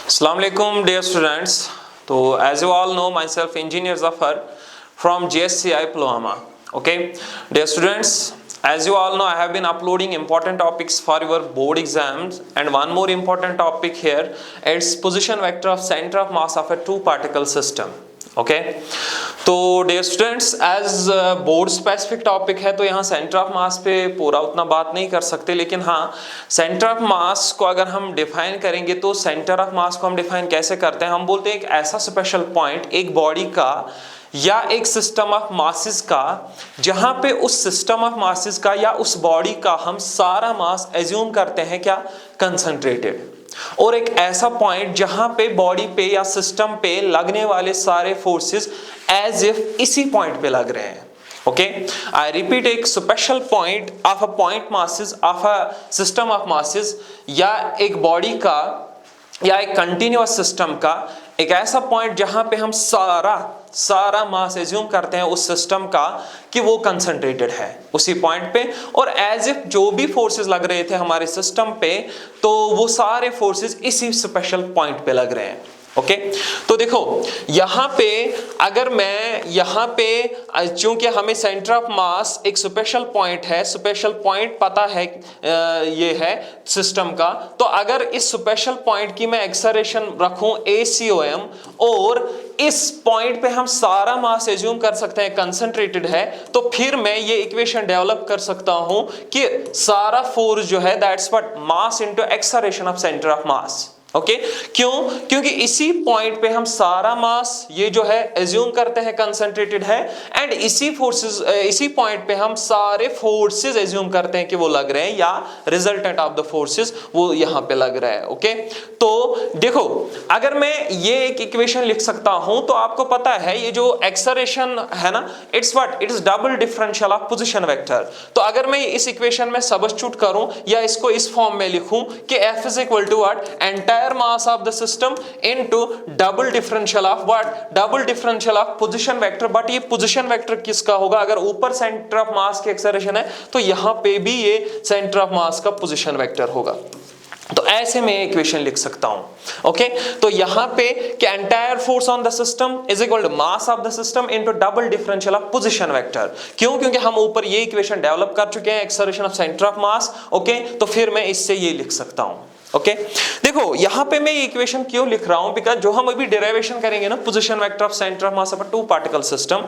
Assalamu alaikum dear students. So as you all know myself engineer Zafar from GSCI Pulwama. Okay dear students, as you all know I have been uploading important topics for your board exams, and one more important topic here is position vector of center of mass of a two particle system. Okay तो dear students as board specific topic है तो यहाँ centre of मास पे पूरा उतना बात नहीं कर सकते, लेकिन हाँ सेंटर ऑफ मास को अगर हम डिफाइन करेंगे तो सेंटर ऑफ मास को हम डिफाइन कैसे करते हैं, हम बोलते हैं एक ऐसा स्पेशल पॉइंट एक बॉडी का या एक सिस्टम ऑफ मासेस का जहां पे उस सिस्टम ऑफ मासेस का या उस बॉडी का हम सारा मास एज्यूम करते हैं क्या कंसंट्रेटेड, और एक ऐसा पॉइंट जहां पे बॉडी पे या सिस्टम पे लगने वाले सारे फोर्सेस एज इफ इसी पॉइंट पे लग रहे हैं. ओके आई रिपीट, एक special point of a point masses of a system of masses या एक बॉडी का या एक कंटिन्यूअस सिस्टम का एक ऐसा पॉइंट जहां पे हम सारा मास एज्यूम करते हैं उस सिस्टम का कि वो कंसंट्रेटेड है उसी पॉइंट पे, और एज इफ जो भी फोर्सेस लग रहे थे हमारे सिस्टम पे तो वो सारे फोर्सेस इसी स्पेशल पॉइंट पे लग रहे हैं. ओके तो देखो यहां पे अगर मैं यहां पे चूंकि हमें सेंटर ऑफ मास एक स्पेशल पॉइंट है, स्पेशल पॉइंट पता है ये है सिस्टम का, तो अगर इस स्पेशल पॉइंट की मैं एक्सेलरेशन रखूं ACOM और इस पॉइंट पे हम सारा मास एज्यूम कर सकते हैं कंसंट्रेटेड है, तो फिर मैं ये इक्वेशन डेवलप कर सकता हूं कि सारा फोर्स जो है that's what mass into acceleration of centre of mass. Okay क्यों? क्योंकि इसी पॉइंट पे हम सारा मास ये जो है एज्यूम करते हैं कंसंट्रेटेड है, एंड इसी फोर्सेस इसी पॉइंट पे हम सारे फोर्सेस एज्यूम करते हैं कि वो लग रहे हैं या रिजल्टेंट ऑफ द फोर्सेस वो यहां पे लग रहा है. ओके तो देखो अगर मैं ये एक इक्वेशन लिख सकता हूं तो आपको पता है ये जो एक्सेलरेशन है ना it's what it is double differential of position vector. तो अगर मैं इस इक्वेशन में सब्स्टिट्यूट करूं या इसको इस फॉर्म में लिखूं कि F is equal to what entire mass of the system into double differential of what double differential of position vector. But ये position vector किसका होगा? अगर ऊपर center of mass की acceleration है तो यहां पे भी ये center of mass का position vector होगा. तो ऐसे में इक्वेशन लिख सकता हूं. ओके तो यहां पे कि entire force on the system is equal to mass of the system into double differential of position vector. क्यों? क्योंकि हम ऊपर ये इक्वेशन डेवलप कर चुके हैं acceleration of centre of mass. Okay तो फिर मैं इससे ये लिख सकता हूं. ओके देखो यहां पे मैं ये इक्वेशन क्यों लिख रहा हूं, बिकॉज जो हम अभी डेरिवेशन करेंगे ना position vector of centre of mass of a two particle system,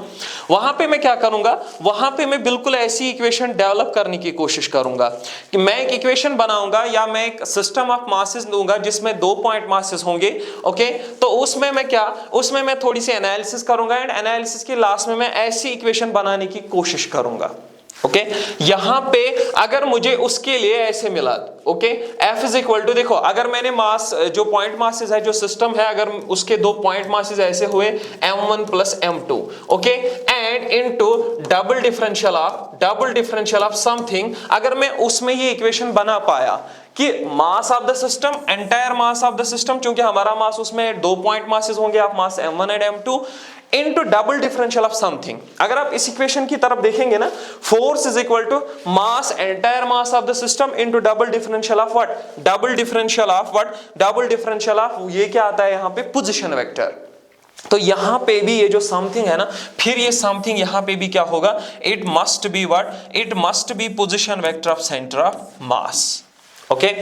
वहां पे मैं क्या करूंगा, वहां पे मैं बिल्कुल ऐसी इक्वेशन डेवलप करने की कोशिश करूंगा कि मैं एक इक्वेशन बनाऊंगा या मैं एक सिस्टम ऑफ मासेस दूंगा जिसमें दो पॉइंट मासेस होंगे. ओके तो उसमें मैं थोड़ी सी एनालिसिस करूंगा, एंड एनालिसिस के लास्ट में मैं ऐसी इक्वेशन बनाने की कोशिश करूंगा. ओके यहां पे अगर मुझे उसके लिए ऐसे मिला, okay F is equal to, देखो अगर मैंने मास जो पॉइंट मासेस है जो सिस्टम है अगर उसके दो पॉइंट मासेस ऐसे हुए M1 plus M2, okay and into double differential of something, अगर मैं उसमें ये इक्वेशन बना पाया कि mass of the system entire mass of the system, क्योंकि हमारा मास उसमें दो पॉइंट मासेस होंगे of mass M1 and M2 into double differential of something. अगर आप इस इक्वेशन की तरफ देखेंगे ना, force is equal to mass entire mass of the system into double differential of what double differential of ये क्या आता है यहां पे पोजीशन वेक्टर. तो यहां पे भी ये जो समथिंग है ना, फिर ये समथिंग यहां पे भी क्या होगा, it must B position vector of centre of mass. Okay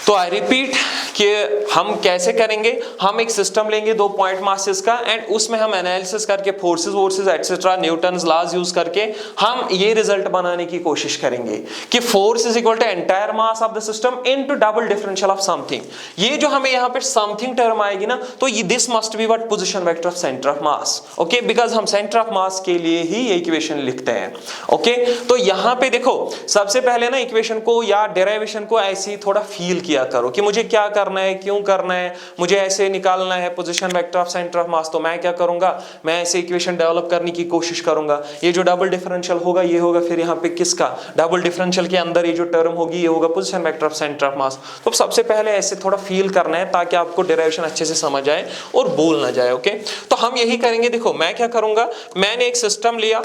तो आई रिपीट कि हम कैसे करेंगे, हम एक सिस्टम लेंगे दो पॉइंट मासेस का, एंड उसमें हम एनालिसिस करके forces etcetera Newton's laws use करके हम ये रिजल्ट बनाने की कोशिश करेंगे कि force is equal to entire mass of the system into double differential of something. ये जो हमें यहाँ पे समथिंग टर्म आएगी ना, तो ये this must be what position vector of centre of mass. Okay because हम सेंटर ऑफ मास के लिए ही ये इक्वेशन लिखते हैं. ओके तो यहाँ पे देखो सबसे पहले ना इक्वेशन को या डेरिवेशन को ऐसे ही थोड़ा फील किया करो कि मुझे क्या करना है, क्यों करना है, मुझे ऐसे निकालना है position vector of centre of mass. तो मैं क्या करूंगा, मैं ऐसे इक्वेशन डेवलप करने की कोशिश करूंगा. ये जो डबल डिफरेंशियल होगा ये होगा फिर यहाँ पे किसका, डबल डिफरेंशियल के अंदर ये जो टर्म होगी ये होगा position vector of centre of mass. तो सबसे पहले ऐसे थोड़ा फील करना है ताकि आपको डेरिवेशन अच्छे से समझ आए और भूल ना जाए. ओके तो हम यही करेंगे. देखो मैं क्या करूंगा, मैंने एक सिस्टम लिया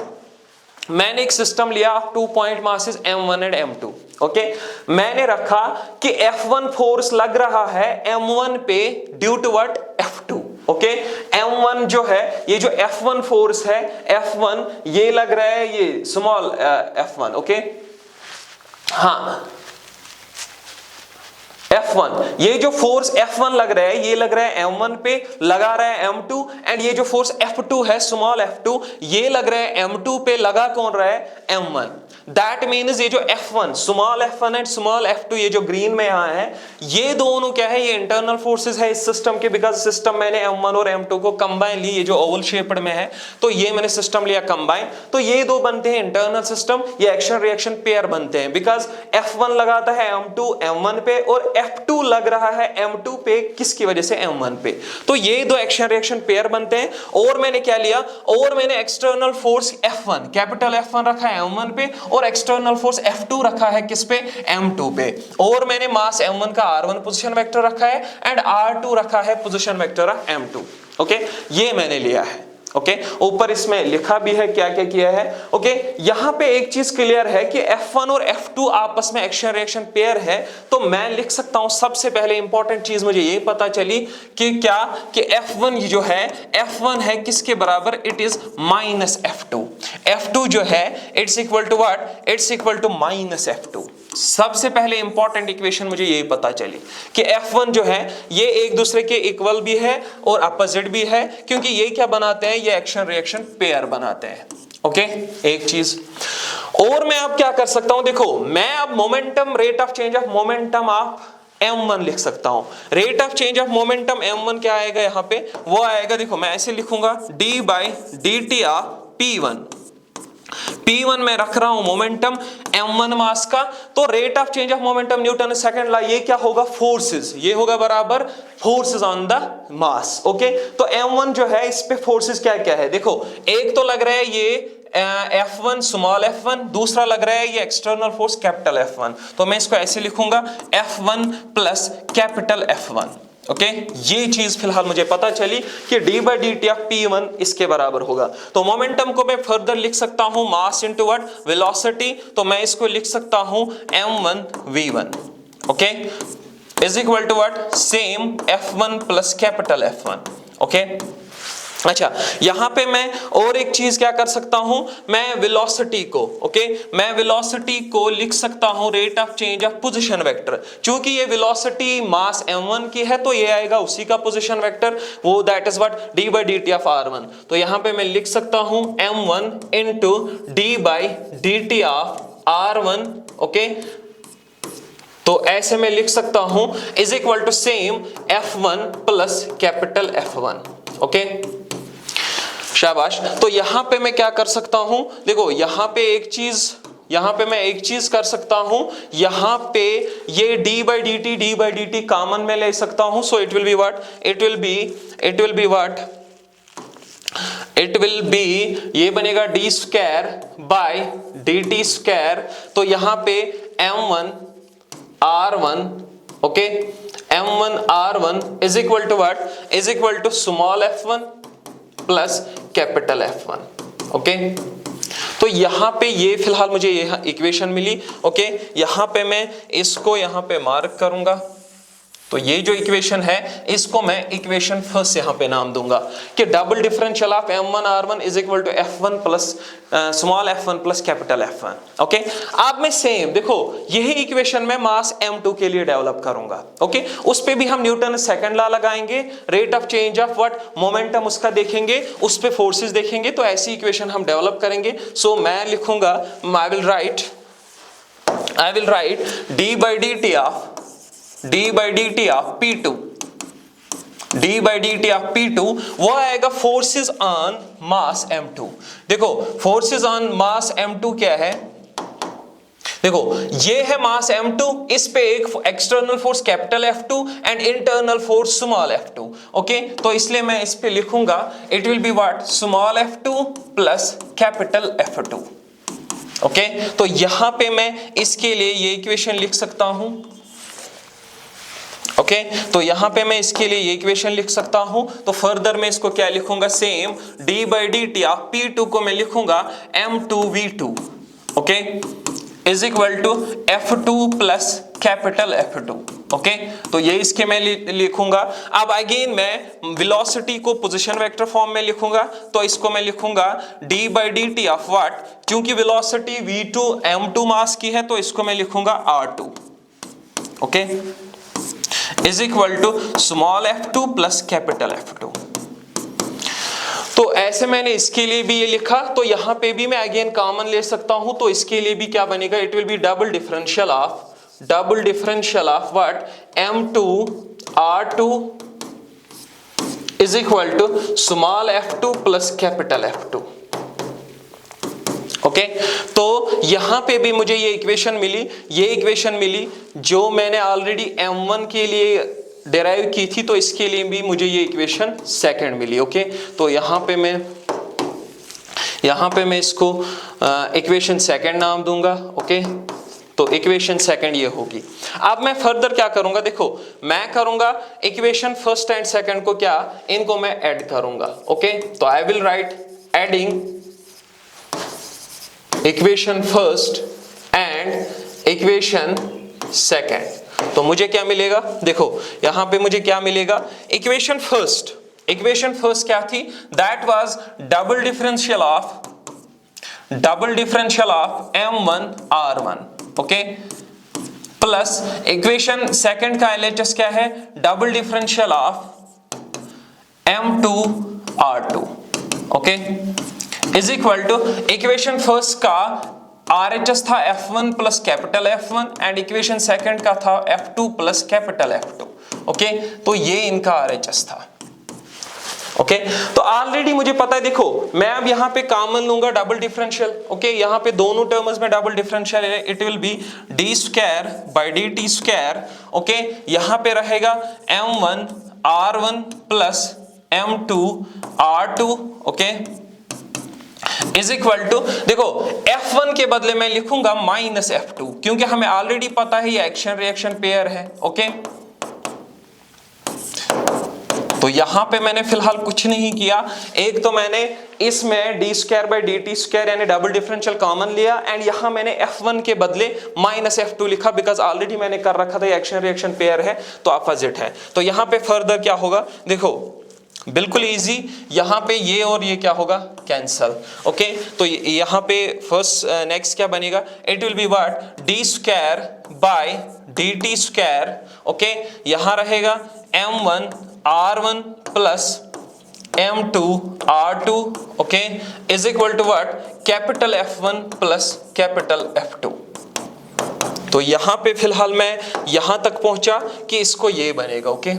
मैंने एक सिस्टम लिया, 2 point masses M1 and M2, okay. मैंने रखा कि F1 फोर्स लग रहा है M1 पे due to what, F2, okay. M1 जो है, ये जो F1 फोर्स है, F1 ये लग रहा है, ये स्मॉल F1, ओके। हाँ, F1, ये जो फोर्स F1 लग रहा है, ये लग रहा है M1 पे, लगा रहा है M2, एंड ये जो फोर्स F2 है, स्मॉल F2, ये लग रहा है M2 पे, लगा कौन रहा है, M1। दैट मीन्स ये जो F1, small F1 and small F2, ये जो ग्रीन में यहां है, ये दोनों क्या है, ये इंटरनल फोर्सेस है इस सिस्टम के, बिकॉज सिस्टम मैंने M1 और M2 को कंबाइन ली, ये जो ओवल शेप्ड में है, तो ये मैंने सिस्टम लिया कंबाइन, तो ये दो बनते हैं इंटरनल सिस्टम, ये एक्शन रिएक्शन पेयर बनते हैं, बिकॉज F1 लगाता है M2 M1 पे, और F2 लग रहा है M2 पे, किसकी वजह से, M1 पे। तो ये दो एक्शन रिएक्शन पेयर बनते हैं। और मैंने क्या लिया, और मैंने external force F1, capital F1 रखा है M1 पे, और एक्सटर्नल फोर्स F2 रखा है किस पे, M2 पे। और मैंने मास M1 का R1 पोजीशन वेक्टर रखा है, एंड R2 रखा है position vector of M2, okay. ये मैंने लिया है, ओके। ऊपर इसमें लिखा भी है क्या क्या किया है, ओके। यहां पे एक चीज क्लियर है कि F1 और F2 आपस में एक्शन रिएक्शन पेयर है, तो मैं लिख सकता हूं, सबसे पहले इंपॉर्टेंट चीज मुझे ये पता चली कि क्या, कि F1 जो है, F1 है किसके बराबर, it is minus F2। F2 जो है, it's equal to what, it's equal to minus F2। सबसे पहले इंपॉर्टेंट इक्वेशन मुझे यही पता चली कि F1 जो है, ये एक दूसरे के इक्वल भी है और अपोजिट भी है, क्योंकि ये क्या बनाते हैं, ये एक्शन रिएक्शन पेयर बनाते हैं, ओके। एक चीज और मैं अब क्या कर सकता हूं, देखो, मैं अब momentum, rate of change of momentum of M1 लिख सकता हूं। Rate of change of momentum M1 क्या आएगा यहां पे, वो आएगा, देखो मैं ऐसे लिखूंगा, d/dt ऑफ P1। P1 में रख रहा हूं मोमेंटम M1 मास का, तो rate of change of momentum Newton second law, ये क्या होगा, फोर्सेस, ये होगा बराबर forces on the mass, okay. तो M1 जो है, इस पे फोर्सेस क्या क्या है, देखो, एक तो लग रहा है ये F1, स्मॉल F1, दूसरा लग रहा है ये एक्सटर्नल फोर्स कैपिटल F1, तो मैं इसको ऐसे लिखूंगा, F1 plus capital F1, okay. ये चीज फिलहाल मुझे पता चली कि d/dt ऑफ P1 इसके बराबर होगा। तो मोमेंटम को मैं फर्दर लिख सकता हूं मास इनटू व्हाट, वेलोसिटी, तो मैं इसको लिख सकता हूं M1 V1, okay, is equal to what, same F1 plus capital F1, okay. अच्छा, यहां पे मैं और एक चीज क्या कर सकता हूं, मैं वेलोसिटी को, ओके, मैं वेलोसिटी को लिख सकता हूं rate of change of position vector. चूंकि ये वेलोसिटी मास M1 की है, तो ये आएगा उसी का पोजीशन वेक्टर, वो that is what, d/dt of R1। तो यहां पे मैं लिख सकता हूं M1 into d/dt of R1, okay. तो ऐसे में लिख सकता हूं is equal to same F1 plus capital F1, okay. शाबाश। तो यहां पे मैं क्या कर सकता हूं, देखो यहां पे मैं एक चीज कर सकता हूं, यहां पे ये d/dt कॉमन में ले सकता हूं, so it will be what, it will be ये बनेगा d square by dt square. तो यहां पे M1 R1, okay, M1 R1 is equal to what, is equal to small F1 plus capital F1, okay. तो यहां पे ये फिलहाल मुझे ये इक्वेशन मिली, ओके। यहां पे मैं इसको यहां पे मार्क करूंगा, तो ये जो इक्वेशन है, इसको मैं इक्वेशन फर्स्ट यहां पे नाम दूंगा कि double differential of M1 R1 is equal to F1 plus small F1 plus capital F1, okay. अब मैं सेम देखो यही इक्वेशन में मास M2 के लिए डेवलप करूंगा, ओके। उस पे भी हम न्यूटन सेकंड लॉ लगाएंगे, rate of change of what, momentum उसका देखेंगे, उस पे फोर्सेस देखेंगे, तो ऐसी इक्वेशन हम डेवलप करेंगे। सो मैं लिखूंगा, I will write d/dt of P2, d/dt of P2 वो आएगा फोर्सेस ऑन मास M2। देखो फोर्सेस ऑन मास M2 क्या है, देखो ये है मास M2, इस पे एक external force capital F2 and internal force small F2, okay. तो इसलिए मैं इस पे लिखूंगा it will be what, small F2 plus capital F2, okay. तो यहां पे मैं इसके लिए ये इक्वेशन लिख सकता हूं, ओके तो यहां पे मैं इसके लिए ये इक्वेशन लिख सकता हूं। तो फर्दर मैं इसको क्या लिखूंगा, सेम d/dt ऑफ P2 को मैं लिखूंगा M2V2 okay is equal to F2 plus capital F2 okay तो ये इसके मैं लिखूंगा। अब अगेन मैं वेलोसिटी को पोजीशन वेक्टर फॉर्म में लिखूंगा, तो इसको मैं लिखूंगा d/dt ऑफ व्हाट, क्योंकि वेलोसिटी v2 m2 मास की है तो इसको मैं लिखूंगा r2 okay is equal to small f2 plus capital F2। तो ऐसे मैंने इसके लिए भी ये लिखा, तो यहां पे भी मैं अगेन कॉमन ले सकता हूं, तो इसके लिए भी क्या बनेगा, it will be double differential of what m2 r2 is equal to small f2 plus capital F2 okay तो यहां पे भी मुझे ये इक्वेशन मिली जो मैंने ऑलरेडी m1 के लिए डेराइव की थी, तो इसके लिए भी मुझे ये इक्वेशन सेकंड मिली ओके तो यहां पे मैं इसको इक्वेशन सेकंड नाम दूंगा ओके तो इक्वेशन सेकंड ये होगी। अब मैं फर्दर क्या करूंगा, देखो मैं करूंगा इक्वेशन फर्स्ट एंड सेकंड को क्या, इनको मैं ऐड करूंगा ओके तो I will write adding equation first and equation second. तो मुझे क्या मिलेगा, देखो यहां पे मुझे क्या मिलेगा, इक्वेशन फर्स्ट क्या थी, that was double differential of m1 r1 okay plus equation second का LHS क्या है, double differential of m2 r2 okay is equal to equation first का RHS था F1 plus capital F1 and equation second का था F2 plus capital F2 okay तो ये इनका RHS था ओके तो ऑलरेडी मुझे पता है, देखो मैं अब यहां पे कॉमन लूंगा डबल डिफरेंशियल ओके यहां पे दोनों टर्म्स में डबल डिफरेंशियल है, it will be d2/dt2 okay यहां पे रहेगा m1 r1 plus m2 r2 okay is equal to, देखो F1 के बदले मैं लिखूंगा माइनस F2 क्योंकि हमें ऑलरेडी पता है ये एक्शन रिएक्शन पेयर है ओके तो यहां पे मैंने फिलहाल कुछ नहीं किया, एक तो मैंने इसमें d2/dt2 यानी डबल डिफरेंशियल कॉमन लिया एंड यहां मैंने F1 के बदले माइनस F2 लिखा बिकॉज ऑलरेडी मैंने कर रखा था एक्शन रिएक्शन पेयर है तो अपोजिट है। तो यहां पे फर्दर क्या होगा, देखो बिल्कुल इजी, यहां पे ये और ये क्या होगा, कैंसल ओके तो यहां पे फर्स्ट नेक्स्ट क्या बनेगा, it will be what d2/dt2 okay यहां रहेगा m1 r1 plus m2 r2 okay is equal to what capital F1 plus capital F2। तो यहां पे फिलहाल मैं यहां तक पहुंचा कि इसको ये बनेगा ओके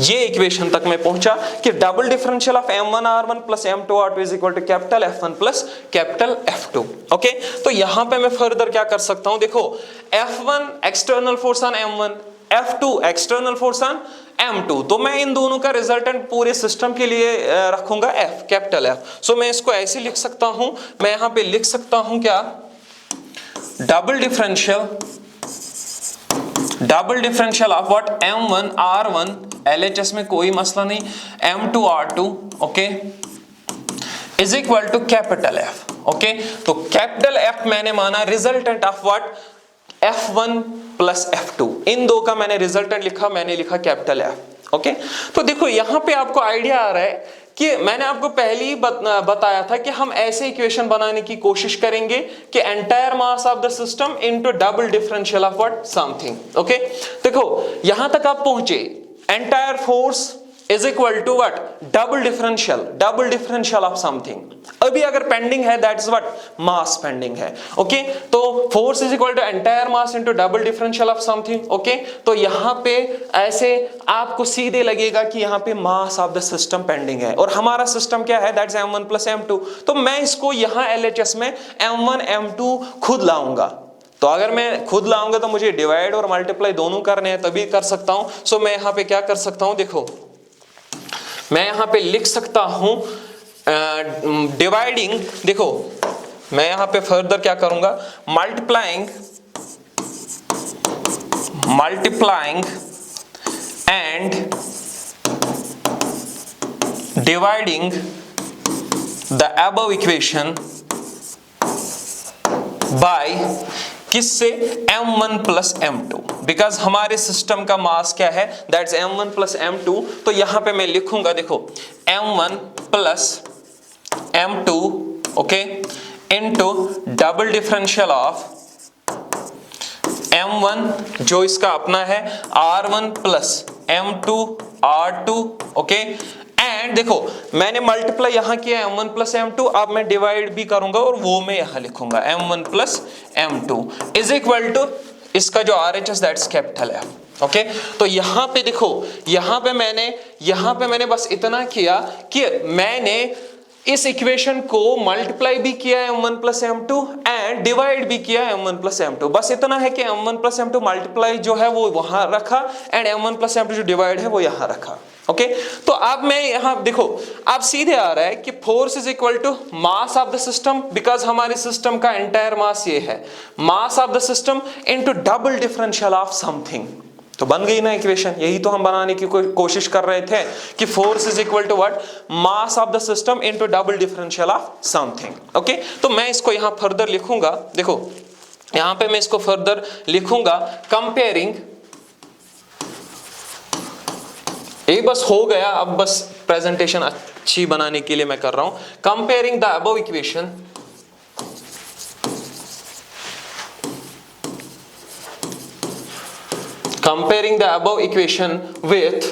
ये इक्वेशन तक मैं पहुंचा कि double differential of m1 r1 plus m2 r2 is equal to capital F1 plus capital F2 okay तो यहां पे मैं फर्दर क्या कर सकता हूं, देखो F1 external force on m1 F2 external force on m2 तो मैं इन दोनों का रिजल्टेंट पूरे सिस्टम के लिए रखूंगा F कैपिटल F। सो मैं इसको ऐसे लिख सकता हूं, मैं यहां पे लिख सकता हूं क्या, double differential of what m1 r1 LHS में कोई मसला नहीं m2 r2 okay is equal to capital F okay तो कैपिटल F मैंने माना resultant of what F1 plus F2, इन दो का मैंने रिजल्टेंट लिखा, मैंने लिखा कैपिटल F ओके तो देखो यहां पे आपको आइडिया आ रहा है कि मैंने आपको पहले ही बताया था कि हम ऐसे इक्वेशन बनाने की कोशिश करेंगे कि entire mass of the system into double differential of what something okay देखो यहां तक आप पहुंचे, entire force is equal to what double differential of something, अभी अगर पेंडिंग है that is what mass pending है ओके तो force is equal to entire mass into double differential of something okay तो यहां पे ऐसे आपको सीधे लगेगा कि यहां पे मास ऑफ द सिस्टम पेंडिंग है और हमारा सिस्टम क्या है, that is m1 plus m2 तो मैं इसको यहां LHS में m1 m2 खुद लाऊंगा। तो अगर मैं खुद लाऊंगा तो मुझे डिवाइड और मल्टीप्लाई दोनों करने हैं तभी कर सकता हूं। सो मैं यहां पे क्या कर सकता हूं, देखो मैं यहां पे लिख सकता हूं डिवाइडिंग, देखो मैं यहां पे फर्दर क्या करूंगा, multiplying and dividing the above equation by किससे m1 प्लस m2, बिकॉज हमारे सिस्टम का मास क्या है, दैट्स m1 प्लस m2। तो यहां पे मैं लिखूंगा, देखो m1 plus m2 okay into double differential of m1 जो इसका अपना है r1 plus m2 r2 okay. And देखो मैंने मल्टीप्लाई यहां किया m1 प्लस m2, अब मैं डिवाइड भी करूंगा और वो मैं यहां लिखूंगा m1 plus m2 is equal to इसका जो RHS दैट्स कैपिटल है ओके। तो यहां पे देखो यहां पे मैंने बस इतना किया कि मैंने इस इक्वेशन को मल्टीप्लाई भी किया m1 plus m2 and divide भी किया m1 प्लस m2। बस इतना है कि m1 प्लस m2 मल्टीप्लाई जो है वो वहां रखा एंड m1 प्लस m2 जो डिवाइड है वो यहां रखा ओके। तो अब मैं यहां देखो अब सीधे आ रहा है कि force is equal to mass of the system, because हमारे सिस्टम का एंटायर मास ये है, mass of the system into double differential of something. तो बन गई ना इक्वेशन, यही तो हम बनाने की कोशिश कर रहे थे कि force is equal to what, mass of the system into double differential of something okay. तो मैं इसको यहां फर्दर लिखूंगा, देखो यहां पे मैं इसको फर्दर लिखूंगा कंपेयरिंग, ये बस हो गया, अब बस प्रेजेंटेशन अच्छी बनाने के लिए मैं कर रहा हूं, comparing the above equation comparing the above equation with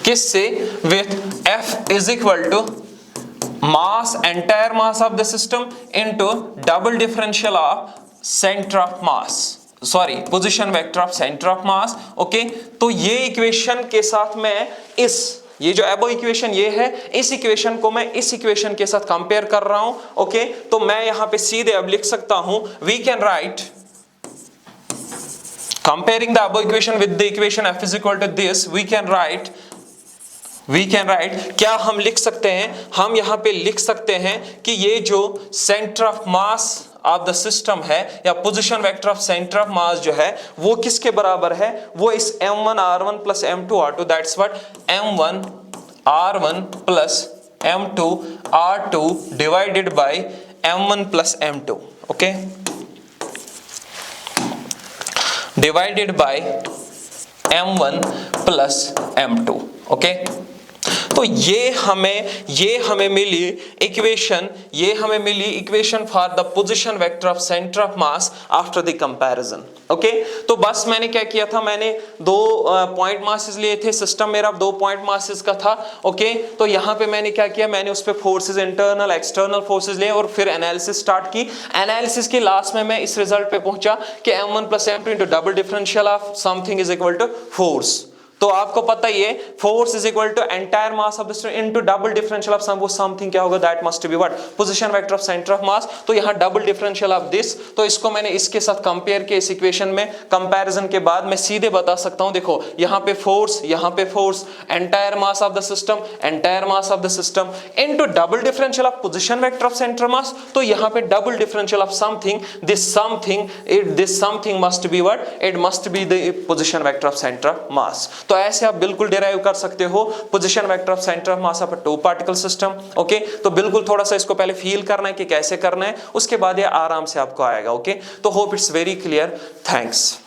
किससे, with F is equal to mass, entire mass of the system into double differential of center of mass, sorry position vector of centre of mass okay. तो ये equation के साथ मैं ये जो above equation ये है, इस इक्वेशन को मैं इस इक्वेशन के साथ कंपेयर कर रहा हूं ओके। तो मैं यहां पे सीधे अब लिख सकता हूं, we can write comparing the above equation with the equation f is equal to this, we can write क्या हम लिख सकते हैं, हम यहां पे लिख सकते हैं कि ये जो centre of mass of the system है या position vector of centre of मास जो है वो किसके बराबर है, वो इस m1 r1 plus m2 r2 that's what m1 r1 plus m2 r2 divided by m1 plus m2 okay, divided by m1 plus m2 okay. तो ये हमें मिली equation for the position vector of centre of mass after the comparison okay. तो बस मैंने क्या किया था, मैंने दो पॉइंट मासेस लिए थे, सिस्टम मेरा 2 पॉइंट मासेस का था ओके। तो यहाँ पे मैंने क्या किया, मैंने उस पे फोर्सेस इंटरनल एक्सटर्नल फोर्सेस लिए और फिर एनालिसिस स्टार्ट की। एनालिसिस के लास्ट में मैं इस रिजल्ट पे पहुंचा कि m1 plus m2 into double differential of something is equal to force. तो आपको पता ही है force is equal to entire mass of the system into double differential of something क्या होगा, that must be what, position vector of centre of mass. तो यहां double differential of this, तो इसको मैंने इसके साथ कंपेयर किया इस इक्वेशन में, कंपैरिजन के बाद मैं सीधे बता सकता हूं, देखो यहां पे force entire mass of the system into double differential of position vector of centre mass. तो यहां पे double differential of something, this something must be what, it must be the position vector of centre of mass. तो ऐसे आप बिल्कुल derive कर सकते हो position vector of centre of mass of a two particle system okay. तो बिल्कुल थोड़ा सा इसको पहले फील करना है कि कैसे करना है, उसके बाद ये आराम से आपको आएगा ओके। तो hope it's very clear, thanks.